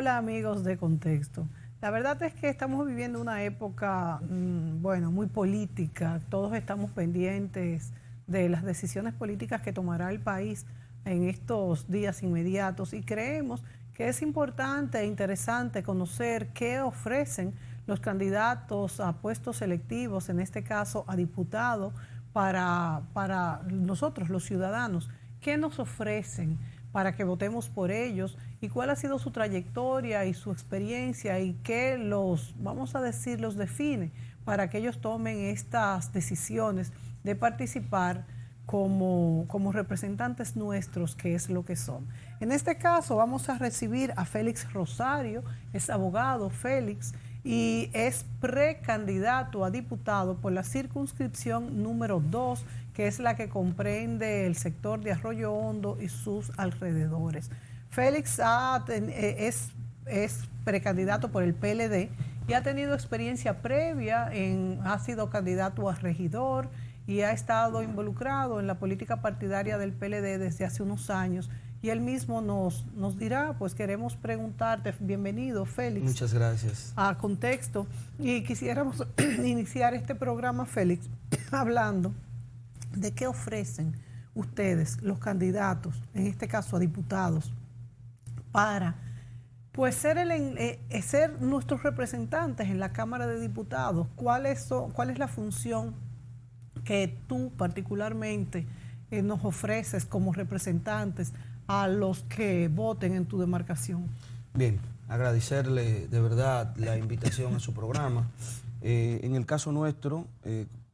Hola amigos de Contexto. La verdad es que estamos viviendo una época, bueno, muy política. Todos estamos pendientes de las decisiones políticas que tomará el país en estos días inmediatos y creemos que es importante e interesante conocer qué ofrecen los candidatos a puestos selectivos, en este caso a diputado, para nosotros los ciudadanos. ¿Qué nos ofrecen para que votemos por ellos y cuál ha sido su trayectoria y su experiencia y qué los, vamos a decir, los define para que ellos tomen estas decisiones de participar como representantes nuestros, que es lo que son? En este caso vamos a recibir a Félix Rosario, es abogado Félix y es precandidato a diputado por la circunscripción número 2, que es la que comprende el sector de Arroyo Hondo y sus alrededores. Félix es precandidato por el PLD y ha tenido experiencia previa, ha sido candidato a regidor y ha estado involucrado en la política partidaria del PLD desde hace unos años. Y él mismo nos dirá, pues queremos preguntarte, bienvenido Félix. Muchas gracias. A Contexto. Y quisiéramos iniciar este programa, Félix, hablando de qué ofrecen ustedes, los candidatos, en este caso a diputados, para pues ser nuestros representantes en la Cámara de Diputados. ¿Cuál es la función que tú particularmente nos ofreces como representantes a los que voten en tu demarcación? Bien, agradecerle de verdad la invitación a su programa. En el caso nuestro,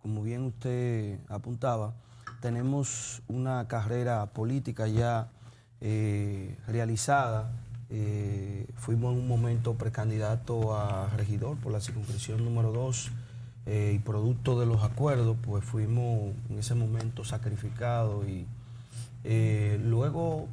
como bien usted apuntaba, tenemos una carrera política ya realizada. Fuimos en un momento precandidato a regidor por la circunscripción número 2 y producto de los acuerdos, pues fuimos en ese momento sacrificados y luego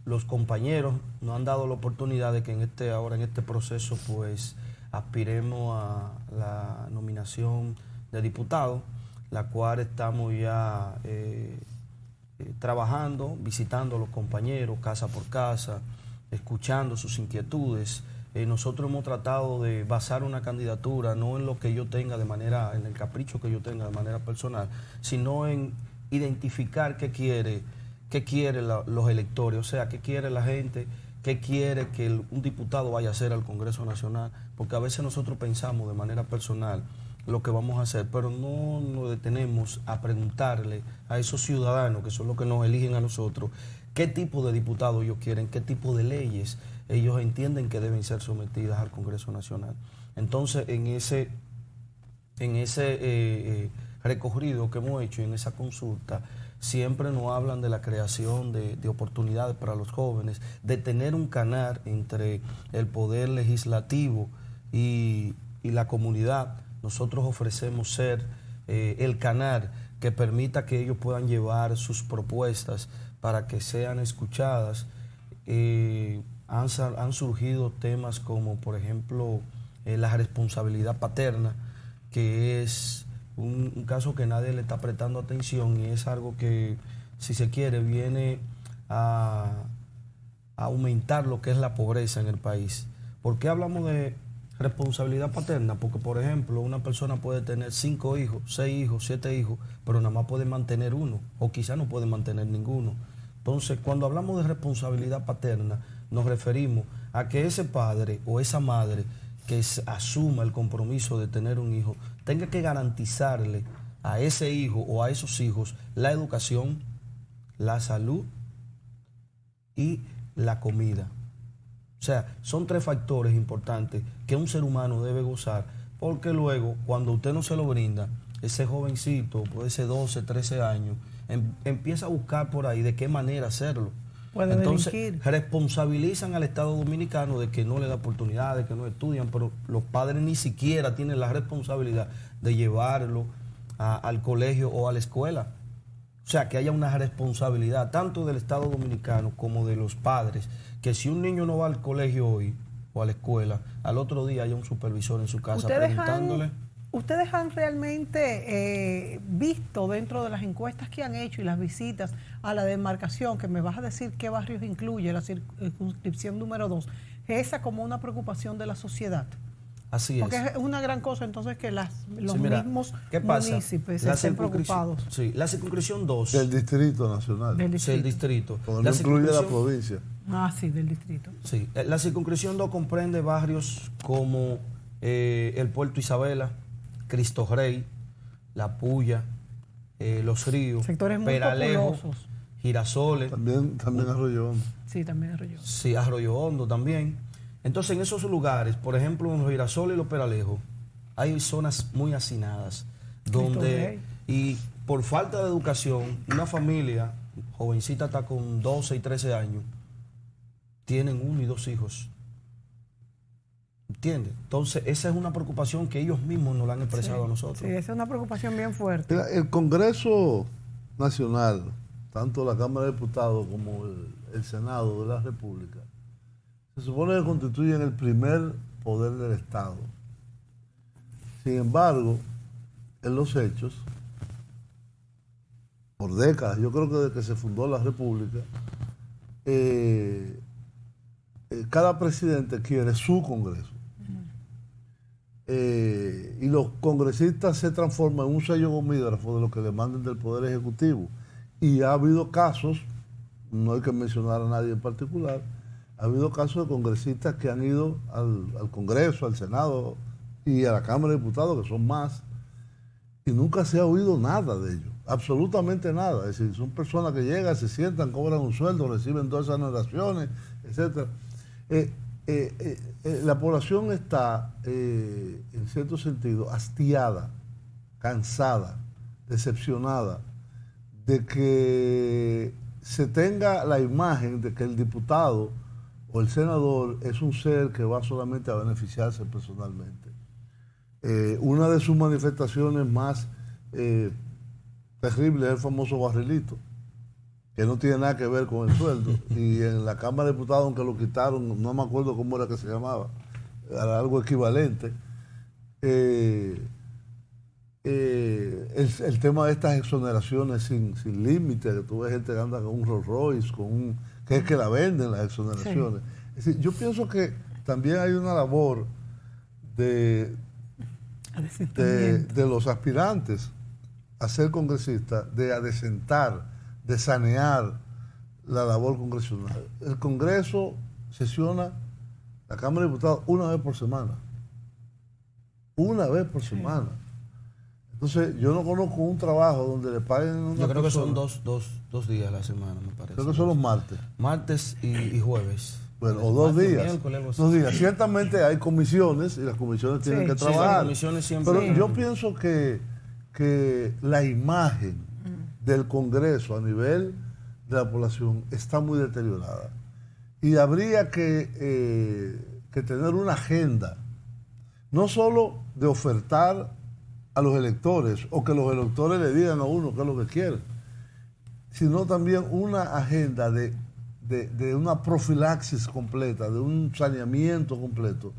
los compañeros nos han dado la oportunidad de que ahora en este proceso pues aspiremos a la nominación de diputado, la cual estamos ya trabajando, visitando a los compañeros casa por casa, escuchando sus inquietudes. Nosotros hemos tratado de basar una candidatura no en lo que yo tenga en el capricho que yo tenga de manera personal, sino en identificar qué quiere los electores, o sea, qué quiere la gente, qué quiere que un diputado vaya a hacer al Congreso Nacional, porque a veces nosotros pensamos de manera personal lo que vamos a hacer, pero no nos detenemos a preguntarle a esos ciudadanos, que son los que nos eligen a nosotros, qué tipo de diputado ellos quieren, qué tipo de leyes ellos entienden que deben ser sometidas al Congreso Nacional. Entonces, en ese recorrido que hemos hecho, en esa consulta, siempre nos hablan de la creación de oportunidades para los jóvenes, de tener un canal entre el poder legislativo y la comunidad. Nosotros ofrecemos ser el canal que permita que ellos puedan llevar sus propuestas para que sean escuchadas. Han surgido temas como, por ejemplo, la responsabilidad paterna, que es un caso que nadie le está prestando atención y es algo que, si se quiere, viene a aumentar lo que es la pobreza en el país. ¿Por qué hablamos de responsabilidad paterna? Porque, por ejemplo, una persona puede tener 5 hijos, 6 hijos, 7 hijos, pero nada más puede mantener uno, o quizá no puede mantener ninguno. Entonces, cuando hablamos de responsabilidad paterna, nos referimos a que ese padre o esa madre que asuma el compromiso de tener un hijo, tenga que garantizarle a ese hijo o a esos hijos la educación, la salud y la comida. O sea, son 3 factores importantes que un ser humano debe gozar, porque luego, cuando usted no se lo brinda, ese jovencito, puede ser 12, 13 años, empieza a buscar por ahí de qué manera hacerlo. Entonces, responsabilizan al Estado Dominicano de que no le da oportunidades, que no estudian, pero los padres ni siquiera tienen la responsabilidad de llevarlo al colegio o a la escuela. O sea, que haya una responsabilidad tanto del Estado Dominicano como de los padres, que si un niño no va al colegio hoy o a la escuela, al otro día haya un supervisor en su casa preguntándole. ¿Ustedes han realmente visto dentro de las encuestas que han hecho y las visitas a la demarcación, que me vas a decir qué barrios incluye la circunscripción número 2, esa como una preocupación de la sociedad. Así es. Porque es una gran cosa entonces que los mismos ¿qué pasa? municipios estén preocupados. Sí, la circunscripción 2. Del Distrito Nacional. Sí, el distrito. Porque no incluye la provincia. Ah, sí, del distrito. Sí, la circunscripción 2 comprende barrios como el Puerto Isabela, Cristo Rey, La Puya, Los Ríos, sectores muy Peralejo, populosos. Girasoles. También Arroyo Hondo. Sí, también Arroyo. Sí, Arroyo Hondo también. Entonces, en esos lugares, por ejemplo, en los Girasoles y los Peralejos, hay zonas muy hacinadas, donde, y por falta de educación, una familia, jovencita hasta con 12 y 13 años, tienen 1 y 2 hijos. ¿Entiendes? Entonces, esa es una preocupación que ellos mismos nos la han expresado a nosotros. Sí, esa es una preocupación bien fuerte. Mira, el Congreso Nacional, tanto la Cámara de Diputados como el Senado de la República, se supone que constituyen el primer poder del Estado. Sin embargo, en los hechos, por décadas, yo creo que desde que se fundó la República, cada presidente quiere su Congreso. Y los congresistas se transforman en un sello gomígrafo de lo que le manden del Poder Ejecutivo. Y ha habido casos, no hay que mencionar a nadie en particular, ha habido casos de congresistas que han ido al Congreso, al Senado y a la Cámara de Diputados, que son más, y nunca se ha oído nada de ellos, absolutamente nada. Es decir, son personas que llegan, se sientan, cobran un sueldo, reciben 2 exoneraciones, etc. La población está, en cierto sentido, hastiada, cansada, decepcionada de que se tenga la imagen de que el diputado o el senador es un ser que va solamente a beneficiarse personalmente. Una de sus manifestaciones más terribles es el famoso barrilito, que no tiene nada que ver con el sueldo. Y en la Cámara de Diputados, aunque lo quitaron, no me acuerdo cómo era que se llamaba, era algo equivalente. El tema de estas exoneraciones sin límite, que tú ves gente que anda con un Rolls Royce, que es que la venden las exoneraciones. Sí. Es decir, yo pienso que también hay una labor de los aspirantes a ser congresistas, de adecentar, de sanear la labor congresional. El Congreso sesiona, la Cámara de Diputados, una vez por semana. Una vez por semana. Entonces, yo no conozco un trabajo donde le paguen una Yo creo persona. que son dos días a la semana, me parece. Creo que son los martes. Martes y jueves. Bueno, o 2 días. 2 días. Ciertamente hay comisiones y las comisiones tienen que trabajar. Las comisiones siempre. Pero yo pienso que la imagen del Congreso a nivel de la población está muy deteriorada. Y habría que tener una agenda, no solo de ofertar a los electores o que los electores le digan a uno qué es lo que quieren, sino también una agenda de una profilaxis completa, de un saneamiento completo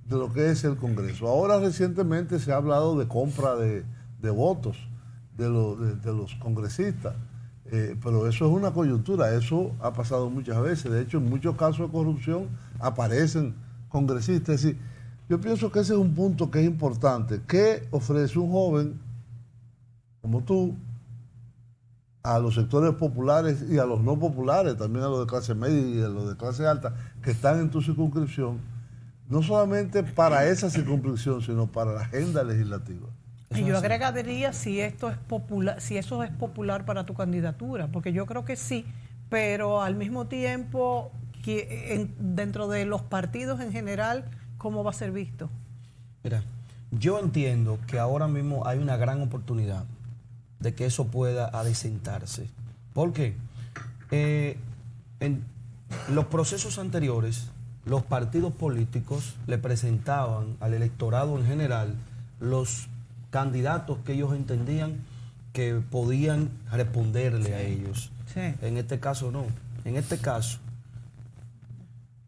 de lo que es el Congreso. Ahora recientemente se ha hablado de compra de votos de los congresistas, pero eso es una coyuntura, eso ha pasado muchas veces. De hecho, en muchos casos de corrupción aparecen congresistas. Es decir, yo pienso que ese es un punto que es importante. ¿Qué ofrece un joven como tú a los sectores populares y a los no populares, también a los de clase media y a los de clase alta, que están en tu circunscripción, no solamente para esa circunscripción, sino para la agenda legislativa? Y yo agregaría si esto es popular, si eso es popular para tu candidatura, porque yo creo que sí, pero al mismo tiempo dentro de los partidos en general, ¿cómo va a ser visto? Mira, yo entiendo que ahora mismo hay una gran oportunidad de que eso pueda adecentarse. ¿Por qué? En los procesos anteriores, los partidos políticos le presentaban al electorado en general los candidatos que ellos entendían que podían responderle a ellos. Sí. En este caso no. En este caso,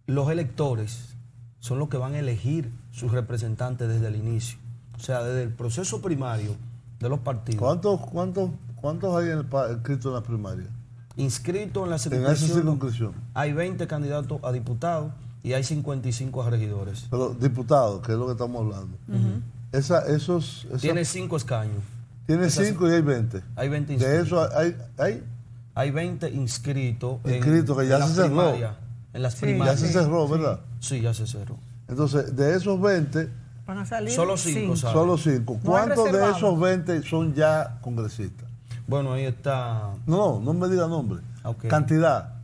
los electores son los que van a elegir sus representantes desde el inicio. O sea, desde el proceso primario de los partidos. ¿Cuántos hay inscritos en la primaria? Inscritos en la circunscripción. Hay 20 candidatos a diputados y hay 55 regidores. Pero diputados, que es lo que estamos hablando. Tiene 5 escaños. Tiene 5 y hay 20. Hay 20 inscritos. De eso hay 20 inscritos. Inscritos, que ya se cerró. En las Sí, primarias. Ya se cerró, ¿verdad? Sí, ya se cerró. Entonces, de esos 20, Van a salir Solo 5 salen. solo 5. No hay ¿Cuántos de reservados. esos 20 son ya congresistas? Bueno, ahí está. No me diga nombre. Ok. Cantidad.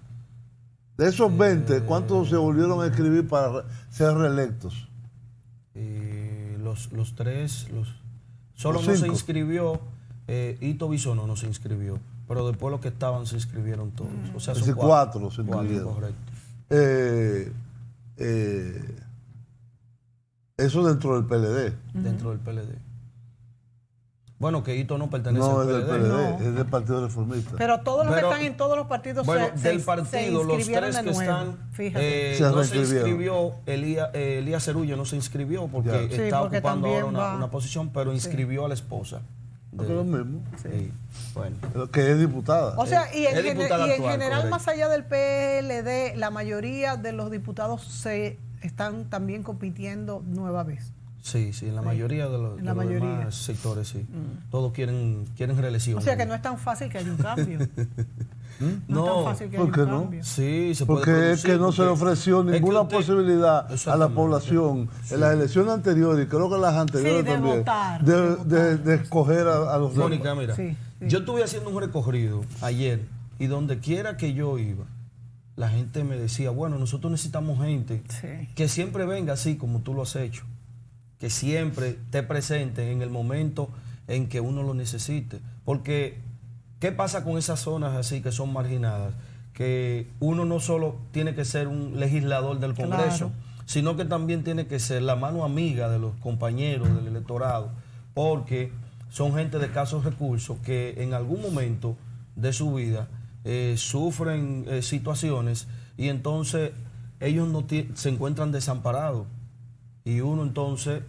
De esos 20, ¿cuántos se volvieron a escribir para ser reelectos? Los 3, solo Los no se 5. inscribió, Ito Bisono no se inscribió, pero después los que estaban se inscribieron todos. O sea, Es son decir, 4 se 4, inscribieron. correcto. Eso dentro del PLD. Dentro del PLD. Bueno, que Ito no pertenece No, al es del PLD. PLD, No. es del Partido Reformista. Pero todos los Pero- que están en todos los partidos Bueno, se del partido, los inscribieron 3 de que nuevo. están, Fíjate. Se no se reinscribieron. inscribió, Elías Cerullo no se inscribió porque Ya. Sí, está porque ocupando también ahora va- una posición, pero inscribió a la esposa. Porque es lo mismo. Sí. Bueno. Que es diputada. O sea, y Es diputada en actual, general, correcto. más allá del PLD, la mayoría de los diputados se están también compitiendo nueva vez. Sí, en la mayoría de los, En la de los mayoría. demás sectores, sí. Todos quieren reelección. O sea que no es tan fácil que haya un cambio. No es No, tan fácil que haya ¿por un qué no? cambio. Sí, se puede Porque es que no se le producir, ofreció porque es que ninguna usted- posibilidad a la Exactamente. población en las elecciones anteriores y creo que en las anteriores de también votar, de, de votar. de escoger a los Mónica, mira, Sí. yo estuve haciendo un recorrido ayer y donde quiera que yo iba, la gente me decía, bueno, nosotros necesitamos gente Sí. que siempre venga así como tú lo has hecho, que siempre esté presente en el momento en que uno lo necesite. Porque, ¿qué pasa con esas zonas así que son marginadas? Que uno no solo tiene que ser un legislador del Congreso, Claro. sino que también tiene que ser la mano amiga de los compañeros del electorado, porque son gente de escasos recursos que en algún momento de su vida sufren situaciones y entonces ellos se encuentran desamparados. Y uno entonces,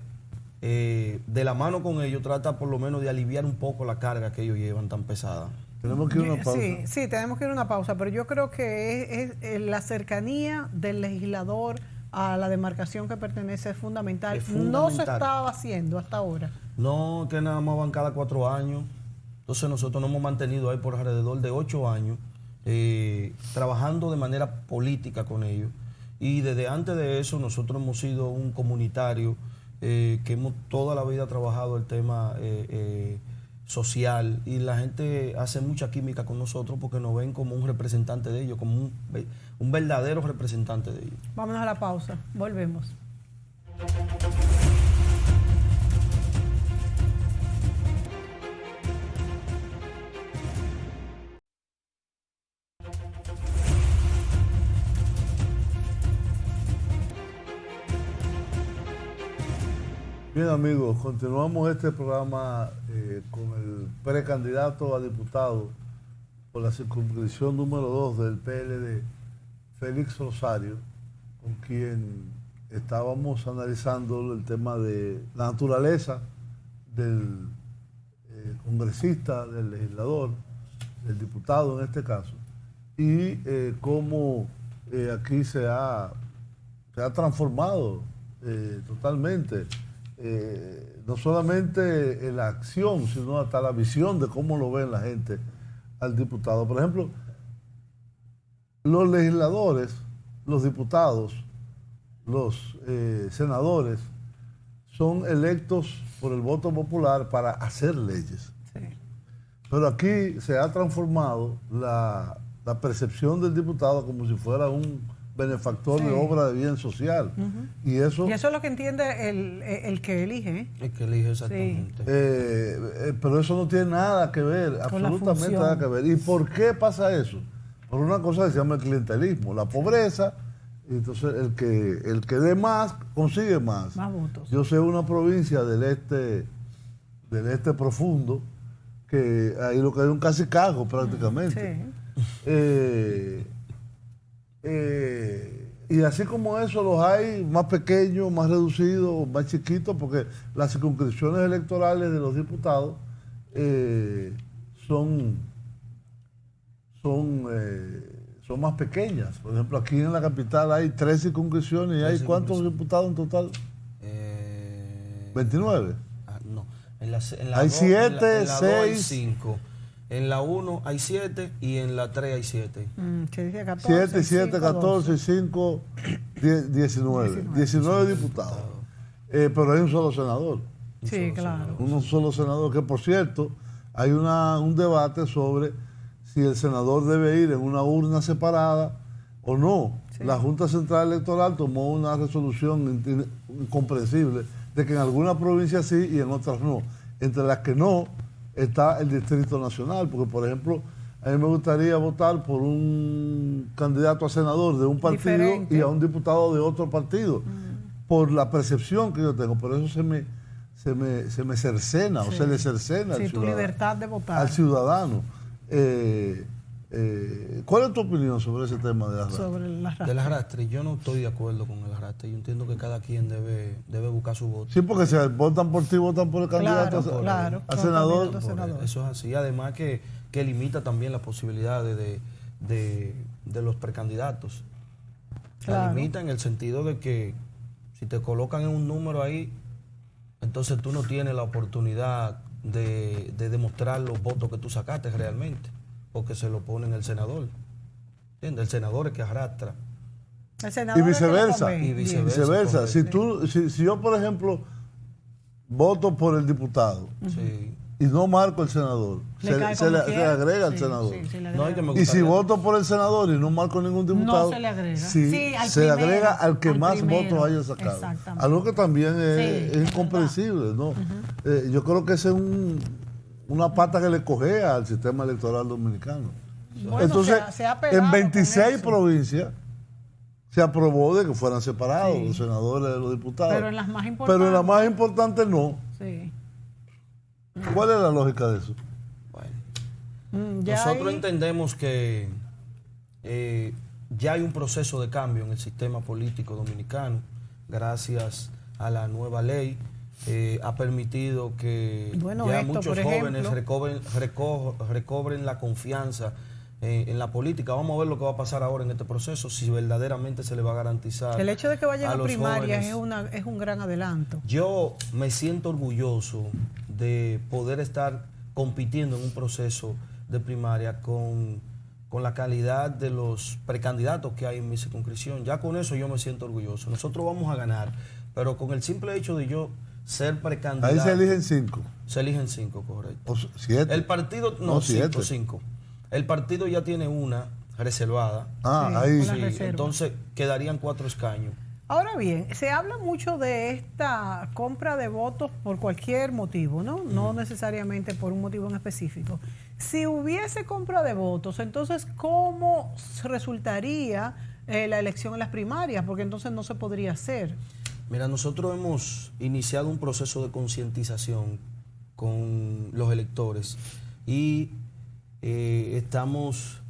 de la mano con ellos, trata por lo menos de aliviar un poco la carga que ellos llevan tan pesada. Tenemos que ir a una pausa. Sí, tenemos que ir a una pausa, pero yo creo que es la cercanía del legislador a la demarcación que pertenece es fundamental. Es No se fundamental. estaba haciendo hasta ahora. No, que nada más van cada 4 años. Entonces nosotros nos hemos mantenido ahí por alrededor de 8 años, trabajando de manera política con ellos. Y desde antes de eso nosotros hemos sido un comunitario que hemos toda la vida trabajado el tema social y la gente hace mucha química con nosotros porque nos ven como un representante de ellos, como un verdadero representante de ellos. Vámonos a la pausa, volvemos. Bien amigos, continuamos este programa con el precandidato a diputado por la circunscripción número 2 del PLD, Félix Rosario, con quien estábamos analizando el tema de la naturaleza del congresista, del legislador, del diputado en este caso, y cómo aquí se ha transformado totalmente. No solamente en la acción, sino hasta la visión de cómo lo ven la gente al diputado. Por ejemplo, los legisladores, los diputados, los senadores son electos por el voto popular para hacer leyes. Sí. Pero aquí se ha transformado la percepción del diputado como si fuera un benefactor Sí. de obra de bien social. Y eso... Y eso es lo que entiende el que elige. ¿eh? Es que elige exactamente. pero eso no tiene nada que ver, Con la absolutamente función. nada que ver. ¿Y por qué pasa eso? Por una cosa que se llama el clientelismo, la pobreza. Y entonces el que dé más, consigue más. Más votos. Yo sé una provincia del este profundo, que ahí lo que hay un cacicago prácticamente. Sí. Y así como eso los hay más pequeños, más reducidos, más chiquitos, porque las circunscripciones electorales de los diputados son son más pequeñas. Por ejemplo, aquí en la capital hay 3 circunscripciones y hay ¿cuántos diputados en total? 29. No, en la hay 7, en la 2 hay 6. 5. En la 1 hay 7 y en la 3 hay 7. Que dice 14, 7, 7, 5, 14, 12. 5, 19. 19 diputados. Pero hay un solo senador. Sí, claro. Un solo senador, que por cierto, hay un debate sobre si el senador debe ir en una urna separada o no. Sí. La Junta Central Electoral tomó una resolución incomprensible de que en algunas provincias sí y en otras no. Entre las que no está el Distrito Nacional, porque por ejemplo, a mí me gustaría votar por un candidato a senador de un partido diferente y a un diputado de otro partido, por la percepción que yo tengo. Por eso se me cercena, Sí. o se le cercena Sí, tu libertad de votar. al ciudadano. ¿Cuál es tu opinión sobre ese tema de arrastre? Sobre el arrastre. Del arrastre, yo no estoy de acuerdo con el arrastre. Yo entiendo que cada quien debe buscar su voto. Sí, porque si votan por ti, votan por el candidato Claro, a senador. candidato a senador. Eso es así. Además que limita también las posibilidades de los precandidatos. La Claro. limita en el sentido de que si te colocan en un número ahí, entonces tú no tienes la oportunidad de demostrar los votos que tú sacaste realmente, porque se lo ponen el senador. ¿Entiendes? El senador es que arrastra. El senador Y es que le viceversa. conviene. Y Bien. viceversa. Si yo, por ejemplo, voto por el diputado Sí. y no marco el senador, Le cae se como le quiera. agrega al Sí, senador. sí, se le No, hay agrega. que me Y si gustaría- voto por el senador y no marco ningún diputado, No se le agrega. sí, Sí, al se le primero, agrega al que al más primero. votos haya sacado. Exactamente. Algo que también es, Sí, es incomprensible, ¿no? Yo creo que esa es una pata que le cogea al sistema electoral dominicano. Bueno, Entonces, se ha pegado en con 26 eso. provincias se aprobó de que fueran separados Sí. los senadores de los diputados. Pero en las más importantes. Pero en las más importantes no. Sí. ¿Cuál es la lógica de eso? Bueno. Ya Nosotros ahí- entendemos que ya hay un proceso de cambio en el sistema político dominicano, gracias a la nueva ley. Ha permitido que Bueno, ya esto, muchos por jóvenes ejemplo. recobren la confianza en la política. Vamos a ver lo que va a pasar ahora en este proceso, si verdaderamente se le va a garantizar. El hecho de que vayan a los primarias jóvenes. es un gran adelanto. Yo me siento orgulloso de poder estar compitiendo en un proceso de primaria con la calidad de los precandidatos que hay en mi circunscripción. Ya con eso yo me siento orgulloso. Nosotros vamos a ganar, pero con el simple hecho de yo ser precandidato. Ahí se eligen 5 Se eligen 5, correcto. o 7. El partido, No, no, siete. 5. El partido ya tiene una reservada. Ah, Sí, ahí. con la Sí, reserva. entonces quedarían 4 escaños. Ahora bien, se habla mucho de esta compra de votos por cualquier motivo, ¿no? No necesariamente por un motivo en específico. Si hubiese compra de votos, entonces, ¿cómo resultaría la elección en las primarias? Porque entonces no se podría hacer. Mira, nosotros hemos iniciado un proceso de concientización con los electores y estamos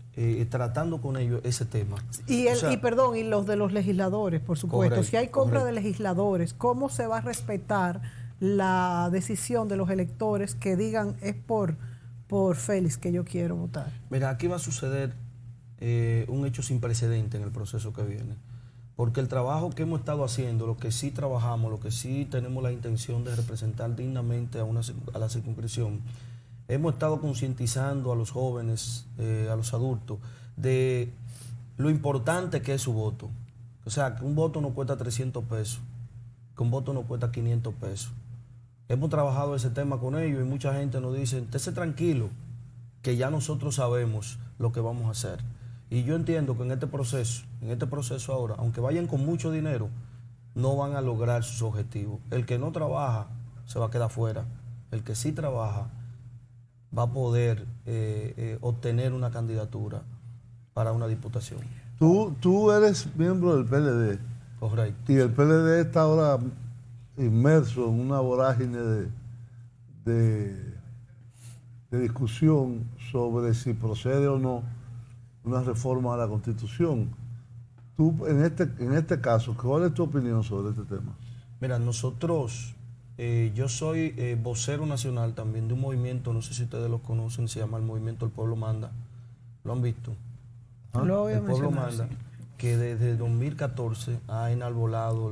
tratando con ellos ese tema. Y, O sea, y los de los legisladores, por supuesto. Correcto, Si hay compra correcto. de legisladores, ¿cómo se va a respetar la decisión de los electores que digan es por Félix que yo quiero votar? Mira, aquí va a suceder un hecho sin precedente en el proceso que viene. Porque el trabajo que hemos estado haciendo, lo que sí trabajamos, lo que sí tenemos la intención de representar dignamente a la circunscripción, hemos estado concientizando a los jóvenes, a los adultos, de lo importante que es su voto. O sea, que un voto no cuesta 300 pesos, que un voto no cuesta 500 pesos. Hemos trabajado ese tema con ellos y mucha gente nos dice, estése tranquilo, que ya nosotros sabemos lo que vamos a hacer. Y yo entiendo que en este proceso ahora, aunque vayan con mucho dinero, no van a lograr sus objetivos. El que no trabaja se va a quedar fuera. El que sí trabaja va a poder obtener una candidatura para una diputación. Tú eres miembro del PLD Correcto. y el PLD está ahora inmerso en una vorágine de discusión sobre si procede o no una reforma a la Constitución. Tú, en este caso, ¿cuál es tu opinión sobre este tema? Mira, nosotros, yo soy vocero nacional también de un movimiento, no sé si ustedes lo conocen, se llama el Movimiento El Pueblo Manda. ¿Lo han visto? Lo voy a el pueblo mencionar, manda, sí. que desde 2014 ha enarbolado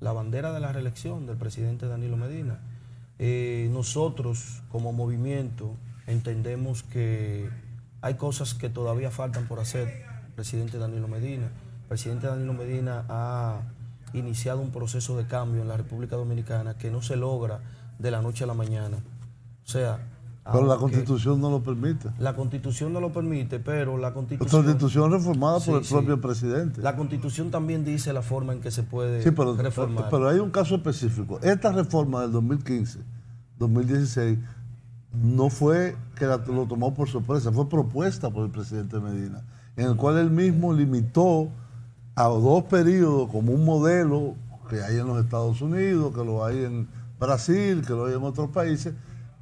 la bandera de la reelección del presidente Danilo Medina. Nosotros, como movimiento, entendemos que hay cosas que todavía faltan por hacer. El presidente Danilo Medina ha iniciado un proceso de cambio en la República Dominicana que no se logra de la noche a la mañana. O sea, pero la Constitución no lo permite. la Constitución no lo permite, pero la La Constitución... Constitución reformada por el Sí, propio presidente. La Constitución también dice la forma en que se puede Sí, pero reformar. hay un caso específico. Esta reforma del 2015, 2016, no fue que lo tomó por sorpresa, fue propuesta por el presidente Medina, en el cual él mismo limitó a 2 periodos como un modelo que hay en los Estados Unidos, que lo hay en Brasil, que lo hay en otros países,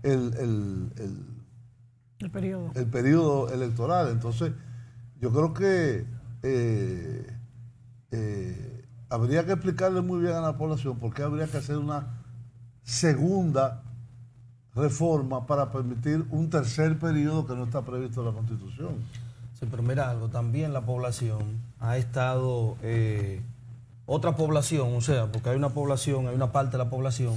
el periodo electoral. Entonces, yo creo que habría que explicarle muy bien a la población por qué habría que hacer una segunda reforma para permitir un tercer periodo que no está previsto en la Constitución. Sí, pero mira algo, también la población ha estado, otra población, o sea, porque hay una parte de la población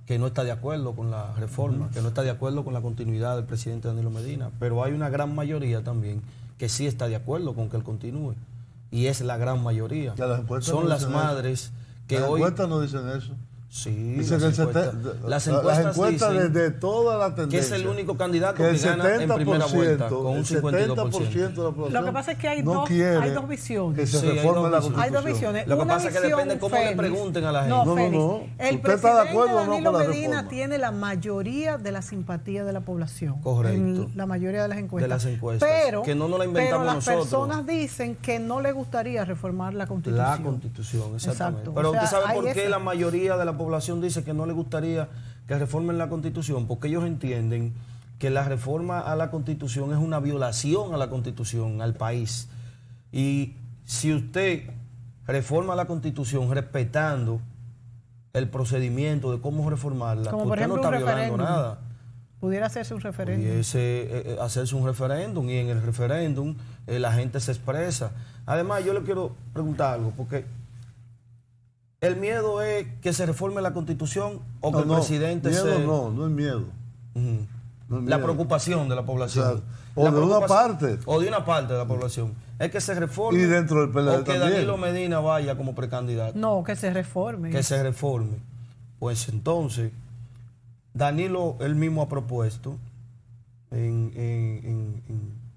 que no está de acuerdo con la reforma, que no está de acuerdo con la continuidad del presidente Danilo Medina, pero hay una gran mayoría también que sí está de acuerdo con que él continúe, y es la gran mayoría. Son las madres que hoy... Las encuestas no dicen eso. Sí, Dice las encuestas dicen de toda la tendencia, que es el único candidato que el gana en primera vuelta con un 52%. de la población Lo que pasa es que hay, no hay quiere dos visiones. que se Sí, reforme la Hay Constitución. dos visiones. Lo que Una pasa es que visión depende cómo le pregunten a la gente. No, Félix, no. El ¿Usted está de presidente acuerdo o no Danilo con la Medina reforma? tiene la mayoría de la simpatía de la población. Correcto. En la mayoría de las encuestas. De las encuestas. Pero, Que no nos la inventamos pero las nosotros. personas dicen que no les gustaría reformar la Constitución. La Constitución, exactamente. Exacto. Pero O sea, usted sabe hay por qué esa- la mayoría de la población dice que no le gustaría que reformen la Constitución, porque ellos entienden que la reforma a la Constitución es una violación a la Constitución, al país. Y si usted reforma la Constitución respetando el procedimiento de cómo reformarla, Como usted por ejemplo no está un violando referéndum. nada. Pudiera hacerse un referéndum. Pudiese hacerse un referéndum, y en el referéndum la gente se expresa. Además, yo le quiero preguntar algo, porque el miedo es que se reforme la Constitución o que el presidente miedo se... no es miedo. Ujú. No es La miedo. preocupación de la población. O sea, o La de una preocupación- parte. O de una parte de la población. Es que se reforme. Y dentro del PLD o que también. Danilo Medina vaya como precandidato. No, que se reforme. Que se reforme. Pues entonces, Danilo él mismo ha propuesto en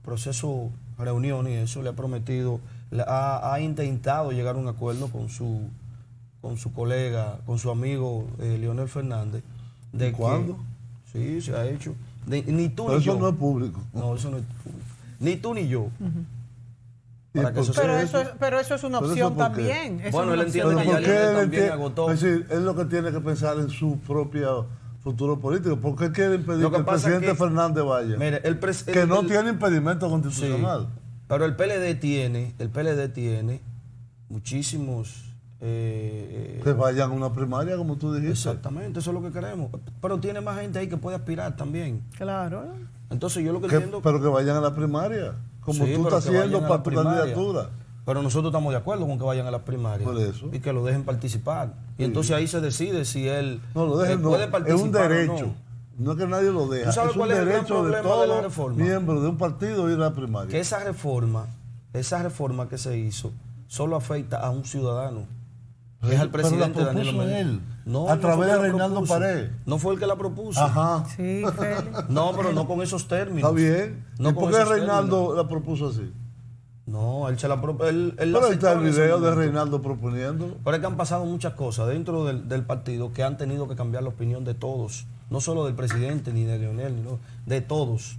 proceso reunión y eso, le ha prometido, ha intentado llegar a un acuerdo con su colega, con su amigo Leonel Fernández. De ¿Cuándo? Sí, se ha hecho. Ni tú Pero ni eso yo. no es público. No, eso no es público. Ni tú ni yo. ¿Y Para que por eso qué Pero sea eso, pero eso es una ¿Pero opción eso por qué? también. Eso Bueno, es una él entiende opción. que ya ¿por qué Leonel él también agotó. Es decir, él lo que tiene que pensar en su propio futuro político. ¿Por qué quiere impedir Lo que que el pasa presidente que- Fernández vaya? Mire, que no tiene impedimento constitucional. Sí, pero el PLD tiene muchísimos... Que vayan a una primaria, como tú dijiste. exactamente, eso es lo que queremos. Pero tiene más gente ahí que puede aspirar también. Claro. Entonces yo lo que entiendo... Pero que vayan a la primaria, como Sí, tú pero estás que vayan haciendo a para la tu primaria. candidatura. Pero nosotros estamos de acuerdo con que vayan a las primarias. Por eso. Y que lo dejen participar. Y entonces ahí se decide si él No, lo dejen, no. puede Es participar un o derecho. no. No es que nadie lo deja. ¿Tú sabes Es un cuál es el gran derecho de problema de la todo reforma? miembro de un partido ir a la primaria. Que esa reforma que se hizo solo afecta a un ciudadano. Que es al Pero la presidente Danilo propuso Medina. él, No, a no través fue de que la Reinaldo propuso. Pared. No fue el que la propuso. Ajá. Sí, Félix. No, pero no con esos términos. Está bien. No ¿Y con por qué esos Reinaldo términos. la propuso así? No, él se la propuso. Él la Pero ahí está el aceptó en ese video de momento. Reinaldo proponiéndolo. Pero es que han pasado muchas cosas dentro del partido que han tenido que cambiar la opinión de todos. No solo del presidente, ni de Leonel, de todos.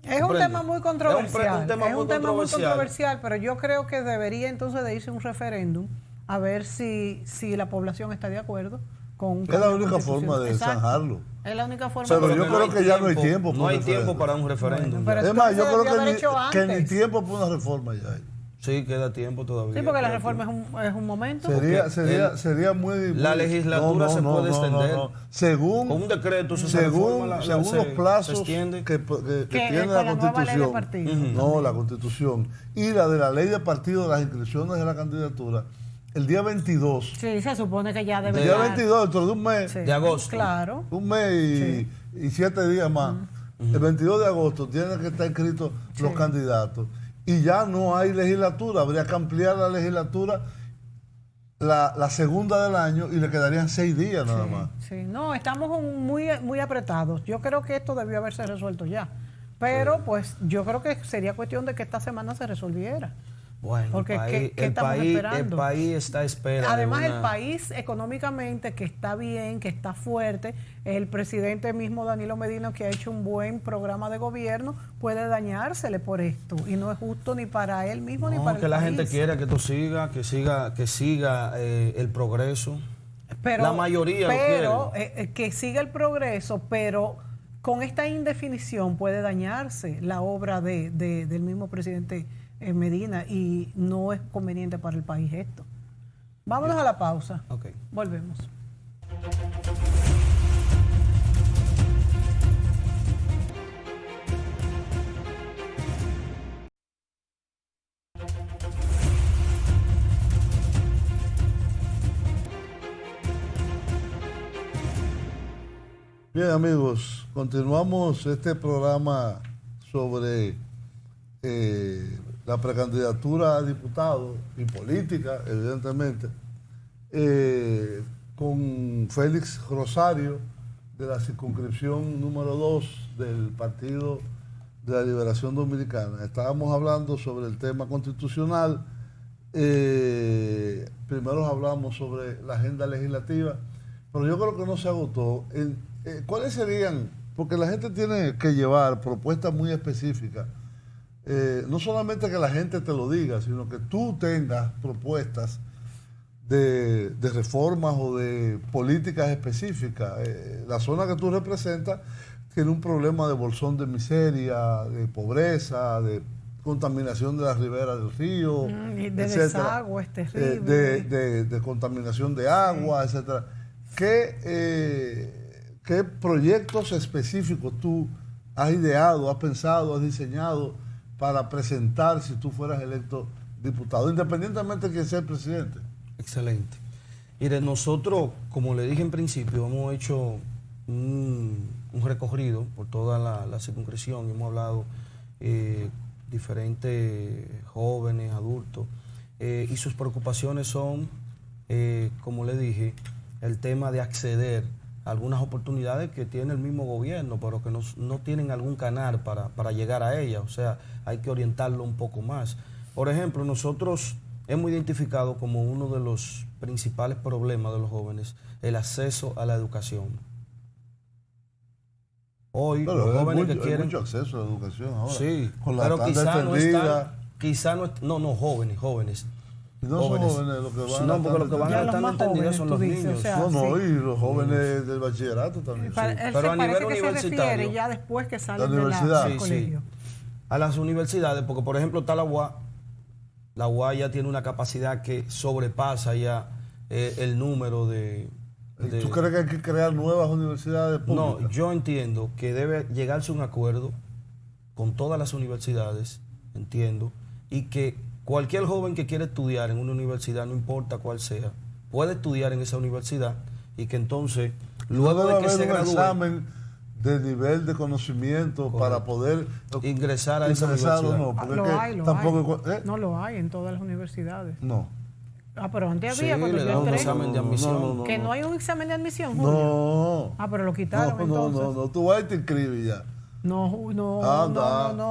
Es un ¿Comprende? tema muy controversial. un tema muy controversial, pero yo creo que debería entonces de irse un referéndum a ver si la población está de acuerdo con un Es la cambio única constitucional. forma de Exacto. zanjarlo. Es la única forma. Pero de yo creo que ya no hay tiempo No para hay un tiempo referéndum. para un referéndum. Bueno, pero Es más, yo entonces creo debió haber que hecho ni antes. tiempo para una reforma ya hay. Sí, queda tiempo todavía. Sí, porque la queda reforma tiempo. es un momento. Sería muy... La legislatura se puede extender. Según, con un decreto según los plazos se extiende. que tiene con la la nueva ley de Constitución. partidos. No, la Constitución. Y la de la ley de partido de las inscripciones de la candidatura, el día 22. Sí, se supone que ya El debe día estar. 22, dentro de un mes. Sí, de agosto. Claro. Un mes y 7 días más. El 22 de agosto tienen que estar inscritos los candidatos. Y ya no hay legislatura. Habría que ampliar la legislatura la segunda del año y le quedarían 6 días nada más. Sí, no, estamos muy apretados. Yo creo que esto debió haberse resuelto ya. Pero pues yo creo que sería cuestión de que esta semana se resolviera. Bueno, Porque ¿qué el estamos esperando? El país está a espera. Además, el país económicamente que está bien, que está fuerte, el presidente mismo Danilo Medina, que ha hecho un buen programa de gobierno, puede dañársele por esto. Y no es justo ni para él mismo ni para el país. Que la gente quiera que esto siga, que siga el progreso. Pero, la mayoría lo quiere. Que siga el progreso, pero con esta indefinición puede dañarse la obra del mismo presidente Medina y no es conveniente para el país esto. Vámonos a la pausa. Okay. Volvemos. Bien, amigos, continuamos este programa sobre la precandidatura a diputado y política, evidentemente, con Félix Rosario, de la circunscripción número 2 del Partido de la Liberación Dominicana. Estábamos hablando sobre el tema constitucional. Primero hablamos sobre la agenda legislativa, pero yo creo que no se agotó. ¿Cuáles serían? Porque la gente tiene que llevar propuestas muy específicas. No solamente que la gente te lo diga, sino que tú tengas propuestas de reformas o de políticas específicas. La zona que tú representas tiene un problema de bolsón de miseria, de pobreza, de contaminación de las riberas del río, y de desagüe, es terrible. De contaminación de agua, etcétera. ¿Qué proyectos específicos tú has ideado, has pensado, has diseñado para presentar si tú fueras electo diputado, independientemente de quién sea el presidente? Excelente. Mire, nosotros, como le dije en principio, hemos hecho un recorrido por toda la circunscripción, hemos hablado diferentes jóvenes, adultos, y sus preocupaciones son, como le dije, el tema de acceder a algunas oportunidades que tiene el mismo gobierno, pero que no tienen algún canal para llegar a ellas. O sea, hay que orientarlo un poco más. Por ejemplo, nosotros hemos identificado como uno de los principales problemas de los jóvenes el acceso a la educación. Hoy pero los jóvenes que hay quieren mucho acceso a la educación ahora. Sí, con la pero tan quizá no defendida. jóvenes. Y no son jóvenes los que van No, porque los que van Ya a los estar más entendidos jóvenes, son tú los dices, niños. o sea, No, sí. y los jóvenes del bachillerato también. Pero Pero a parece nivel que se universitario. refiere ya después que salen La del universidad. colegio. A las universidades, porque por ejemplo está la UAS. La UAS ya tiene una capacidad que sobrepasa ya el número de... ¿Tú crees que hay que crear nuevas universidades públicas? No, yo entiendo que debe llegarse a un acuerdo con todas las universidades, entiendo, y que cualquier joven que quiera estudiar en una universidad, no importa cuál sea, puede estudiar en esa universidad y que entonces, luego de que se un gradúe, examen de nivel de conocimiento para poder ingresar a esa universidad. No, porque Lo es que hay, lo tampoco, hay. No lo hay en todas las universidades. No. Pero antes Sí, había cuando le yo dan un entré. examen de admisión. Que no hay un examen de admisión, Julio. No. Pero lo quitaron entonces. No. Tú vas y te inscribes ya. No.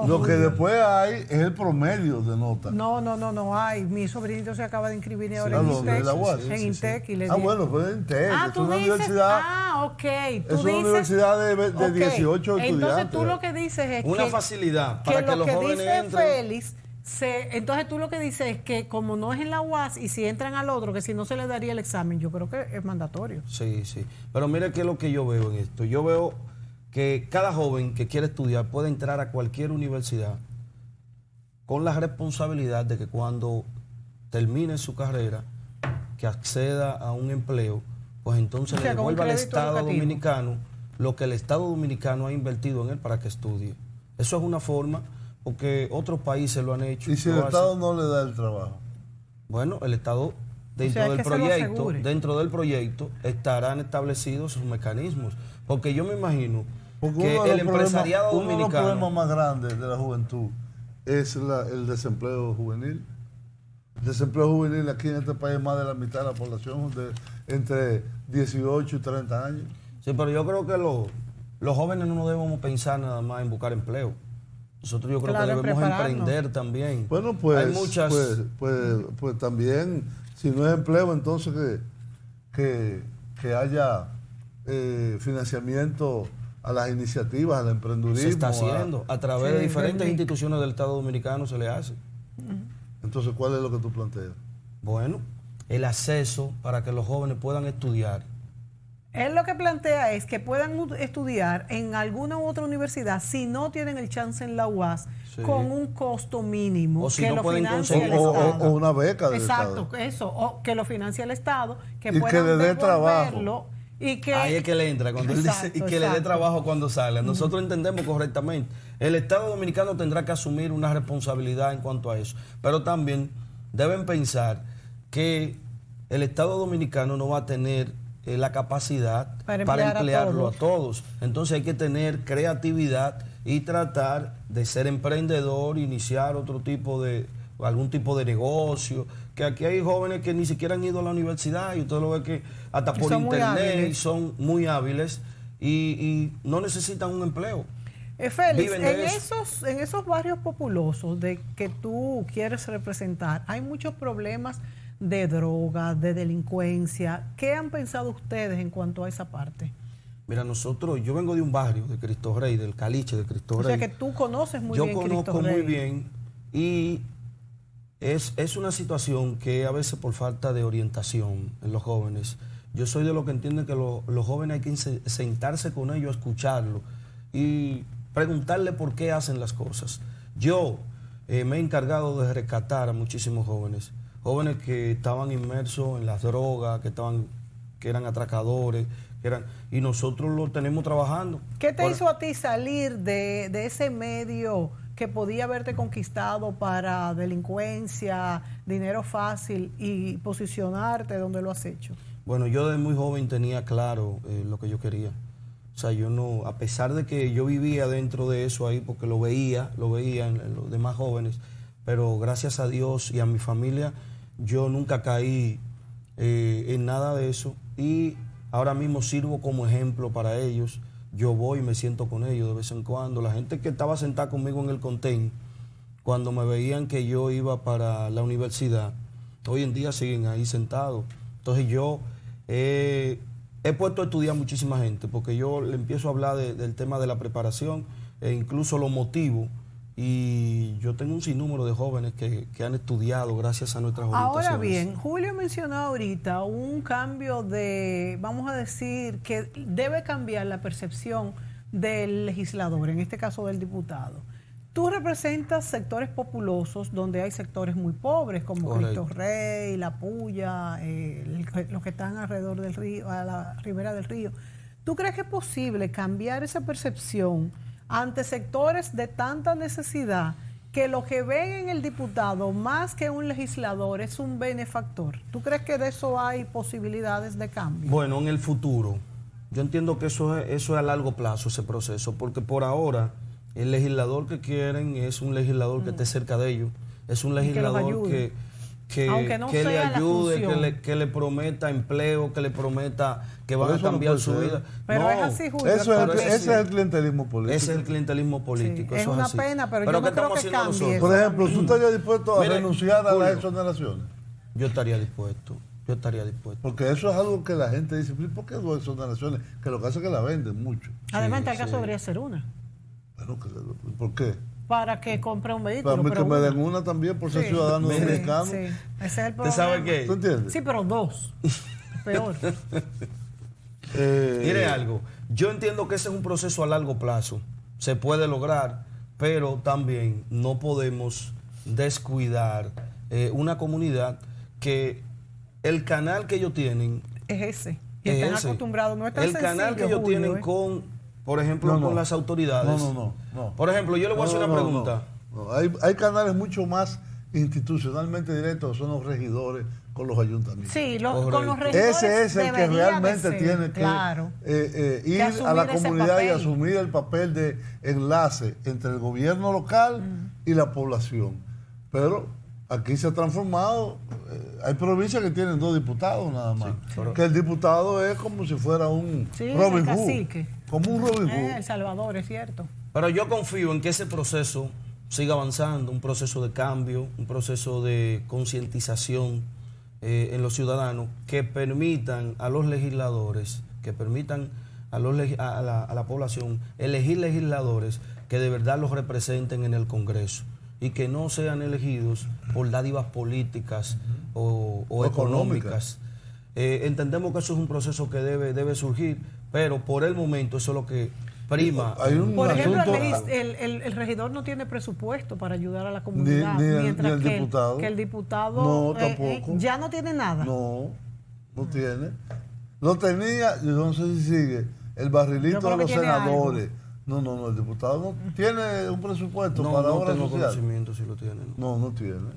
Lo que Julio. después hay es el promedio de nota. No hay. Mi sobrinito se acaba de inscribir ahora ¿A en dónde? ¿En la UAS? Intec. En Intec y le Bueno, pues en Intec. Es tú una dices, universidad. ok. Es una universidad de 18 estudiantes. Entonces tú lo que dices es Una que facilidad para que lo los que jóvenes dice entren. Félix, entonces tú lo que dices es que como no es en la UAS y si entran al otro, que si no se les daría el examen, yo creo que es mandatorio. Sí. Pero mire qué es lo que yo veo en esto. Yo veo que cada joven que quiere estudiar puede entrar a cualquier universidad con la responsabilidad de que cuando termine su carrera, que acceda a un empleo, pues entonces O sea, le con un devuelva al crédito Estado educativo. dominicano lo que el Estado dominicano ha invertido en él para que estudie. Eso es una forma, porque otros países lo han hecho. Y si el lo hacen. Estado no le da el trabajo. Bueno, el Estado dentro O sea, es del que se lo proyecto, asegure. dentro del proyecto estarán establecidos sus mecanismos, porque yo me imagino Porque que uno de el los problemas- empresariado uno de los dominicano, problemas más grandes de la juventud es el desempleo juvenil. El desempleo juvenil aquí en este país, más de la mitad de la población entre 18 y 30 años. sí, pero yo creo que los jóvenes no debemos pensar nada más en buscar empleo. Nosotros yo creo Claro, que en debemos prepararnos. emprender también. Bueno, pues, hay muchas, pues también, si no es empleo, entonces que haya financiamiento a las iniciativas, al emprendedurismo. se está haciendo a través Sí, de diferentes entendí. instituciones del Estado dominicano se le hace. Entonces, ¿cuál es lo que tú planteas? Bueno, el acceso para que los jóvenes puedan estudiar. Él lo que plantea es que puedan estudiar en alguna u otra universidad si no tienen el chance en la UAS Sí. con un costo mínimo O si que no lo pueden financie el conseguir- Estado. o una beca del Exacto, Estado. eso, o que lo financie el Estado, que Y que puedan le dé trabajo. devolverlo y que Ahí es que le entra, cuando él dice Exacto, y que le dé exacto. trabajo cuando salga. Nosotros entendemos correctamente. El Estado dominicano tendrá que asumir una responsabilidad en cuanto a eso. Pero también deben pensar que el Estado dominicano no va a tener la capacidad Para para emplear a emplearlo a todos. todos. Entonces hay que tener creatividad y tratar de ser emprendedor, iniciar algún tipo de negocio. Que aquí hay jóvenes que ni siquiera han ido a la universidad y usted lo ve que hasta Y por son muy internet hábiles. son muy hábiles y no necesitan un empleo. Félix, Viven de eso. en esos barrios populosos de que tú quieres representar, hay muchos problemas de droga, de delincuencia. ¿Qué han pensado ustedes en cuanto a esa parte? Mira, yo vengo de un barrio de Cristo Rey, del Caliche de Cristo O Rey. sea que tú conoces muy Yo bien Cristo conozco muy Rey. bien y es una situación que a veces por falta de orientación en los jóvenes, yo soy de los que entienden que los jóvenes hay que sentarse con ellos, escucharlos y preguntarle por qué hacen las cosas. Yo me he encargado de rescatar a muchísimos jóvenes que estaban inmersos en las drogas, que eran atracadores, y nosotros lo tenemos trabajando. ¿Qué te hizo a ti salir de ese medio que podía haberte conquistado para delincuencia, dinero fácil y posicionarte donde lo has hecho? Bueno, yo desde muy joven tenía claro lo que yo quería. O sea, yo no, a pesar de que yo vivía dentro de eso ahí, porque lo veía en los demás jóvenes, pero gracias a Dios y a mi familia, yo nunca caí en nada de eso. Y ahora mismo sirvo como ejemplo para ellos. Yo voy y me siento con ellos de vez en cuando. La gente que estaba sentada conmigo en el contén, cuando me veían que yo iba para la universidad, hoy en día siguen ahí sentados. Entonces yo he puesto a estudiar muchísima gente, porque yo le empiezo a hablar del tema de la preparación e incluso lo motivo. Y yo tengo un sinnúmero de jóvenes que han estudiado gracias a nuestras orientaciones. Ahora bien, Julio mencionó ahorita un cambio vamos a decir, que debe cambiar la percepción del legislador, en este caso del diputado. Tú representas sectores populosos donde hay sectores muy pobres, como Correcto. Cristo Rey, La Puya, los que están alrededor del río, a la ribera del río. ¿Tú crees que es posible cambiar esa percepción ante sectores de tanta necesidad, que lo que ven en el diputado, más que un legislador, es un benefactor? ¿Tú crees que de eso hay posibilidades de cambio? Bueno, en el futuro, yo entiendo que eso es a largo plazo, ese proceso, porque por ahora el legislador que quieren es un legislador que esté cerca de ellos, es un Y que los legislador ayude. que Aunque no le sea la ayude, función. que le prometa empleo, que le prometa que Pero van a eso no cambiar puede su ser. vida. Pero No, es así, Julio. pero Ese es el clientelismo político. ese es el clientelismo político. Sí, eso es una así. pena, pero yo no ¿qué creo estamos que haciendo cambie nosotros? eso. Por ejemplo, ¿tú estarías dispuesto a Mire, renunciar a Julio, las exoneraciones? Yo estaría dispuesto. Porque eso es algo que la gente dice, ¿por qué dos exoneraciones? Que lo que hace es que la venden mucho. Además, en Sí, tal caso sí. debería ser una, Bueno, ¿por qué? para que compre un vehículo. Para mí que pero me una. den una también por ser Sí, ciudadano sí, dominicano. sí. Ese es el ¿Usted problema. sabe qué? ¿Tú entiendes? Sí, pero dos. Peor. Mire algo, yo entiendo que ese es un proceso a largo plazo, se puede lograr, pero también no podemos descuidar una comunidad que el canal que ellos tienen es ese. Y están acostumbrados, no es tan el canal que ellos Julio, tienen con, por ejemplo, con las autoridades. No. Por ejemplo, yo le voy a hacer una pregunta. No. Hay canales mucho más institucionalmente directos, son los regidores con los ayuntamientos. Sí, con los regidores. Ese es el que realmente tiene que ir a la comunidad y asumir el papel de enlace entre el gobierno local y la población. Pero aquí se ha transformado, hay provincias que tienen 2 diputados nada más. Sí, que el diputado es como si fuera un Robin Hood. Como un Robin Hood. El Salvador, es cierto. Pero yo confío en que ese proceso siga avanzando, un proceso de cambio, un proceso de concientización en los ciudadanos que permitan a los legisladores, que permitan a la población elegir legisladores que de verdad los representen en el Congreso y que no sean elegidos por dádivas políticas o económicas. Entendemos que eso es un proceso que debe surgir, pero por el momento eso es lo que prima. Por ejemplo, el regidor no tiene presupuesto para ayudar a la comunidad, mientras ni que el diputado tampoco. Ya no tiene nada. No tiene. Lo tenía, yo no sé si sigue, el barrilito de los senadores. No, el diputado no tiene un presupuesto para obras sociales. Si lo tiene. No tiene.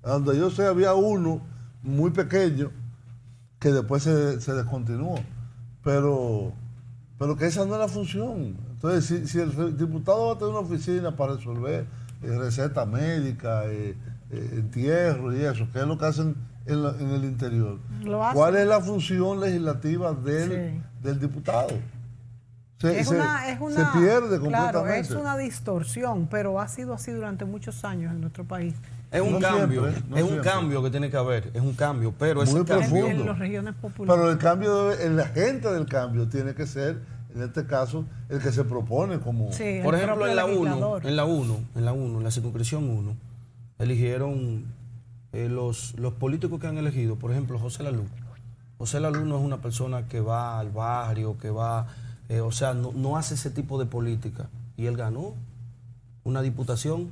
Donde yo sé, había uno muy pequeño que después se descontinuó. Pero que esa no es la función. Entonces, si el diputado va a tener una oficina para resolver receta médica, entierro y eso, que es lo que hacen en el interior, ¿cuál es la función legislativa del diputado? Se pierde completamente. Claro, es una distorsión, pero ha sido así durante muchos años en nuestro país. Es un cambio, un cambio que tiene que haber, es un cambio, pero ese cambio en las regiones populares. Pero el cambio, el agente del cambio tiene que ser, en este caso, el que se propone como... Sí, por ejemplo, en la circunscripción 1, eligieron los políticos que han elegido, por ejemplo, José Lalú. José Lalú no es una persona que va al barrio, que va, no hace ese tipo de política. Y él ganó una diputación.